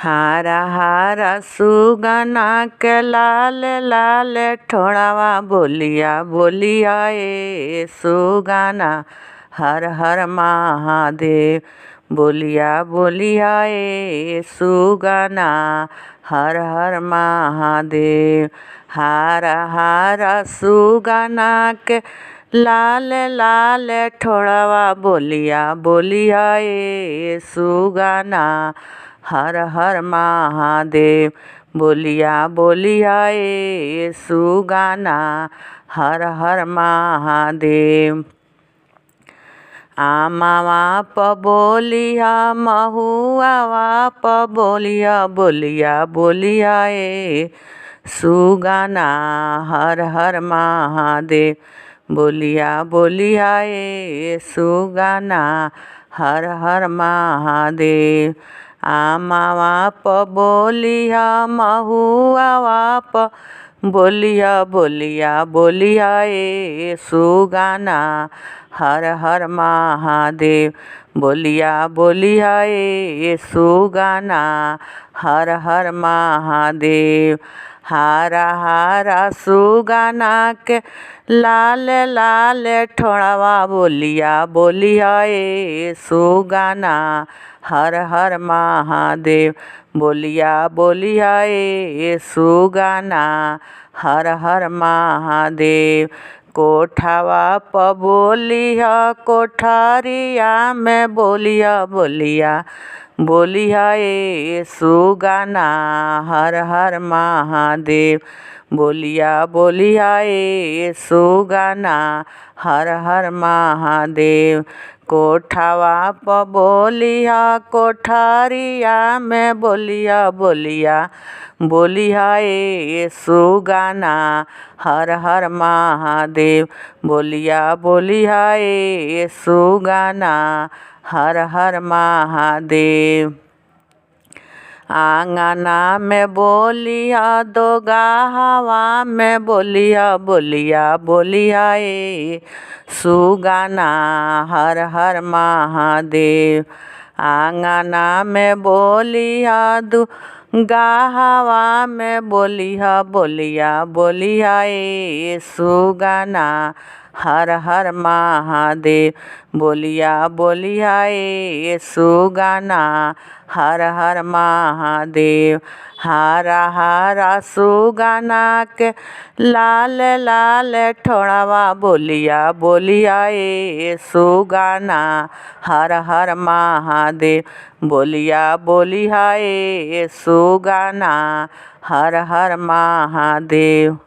हारा हारा सुगना के लाल लाल ठोड़ावा बोलिया बोलिया ए सुगना हर हर महादेव। बोलिया बोलिया ए सुगना हर हर महादेव। हारा हारा सुगना के लाल लाल ठोड़ावा बोलिया बोलिया ए सुगना हर हर महादेव। बोलिया बोलिया ए सुगना हर हर महादेव। आमावा प बोलिया महुआवा प बोलिया बोलिया बोलिया ए सुगना हर हर महादेव। बोलिया बोलिया ए सुगना हर हर महादेव। आमावा प बोलिया महुआवा प बोलिया बोलिया बोलिया ए सुगना हर हर महादेव। बोलिया बोलिया ए सुगना हर हर महादेव। हारा हारा सुगना के लाल लाल ठोड़ावा बोलिया बोलिया ए सुगना हर हर महादेव। बोलिया बोलिया ए सुगना हर हर महादेव। कोठावा प बोलिया कोठारिया में बोलिया बोलिया बोलिया ए सुगना हर हर महादेव। बोलिया बोलिया ए सुगना हर हर महादेव। कोठावा प बोलिया कोठारिया में बोलिया बोलिया बोलिया ए सुगना हर हर महादेव। बोलिया बोलिया ए सुगना हर हर महादेव। आंगना में बोलिया दो गाहवा में बोलिया बोलिया बोलिया ए सुगना हर हर महादेव। आंगना में बोलिया दो गाहवा में बोलिया बोलिया बोलिया ए सुगना हर हर महादेव। बोलिया बोलिया ए सुगना हर हर महादेव। हारा हारा सुगना के लाल लाल ठोड़ावा बोलिया बोलिया ए सुगना हर हर महादेव। बोलिया बोलिया ए सुगना हर हर महादेव।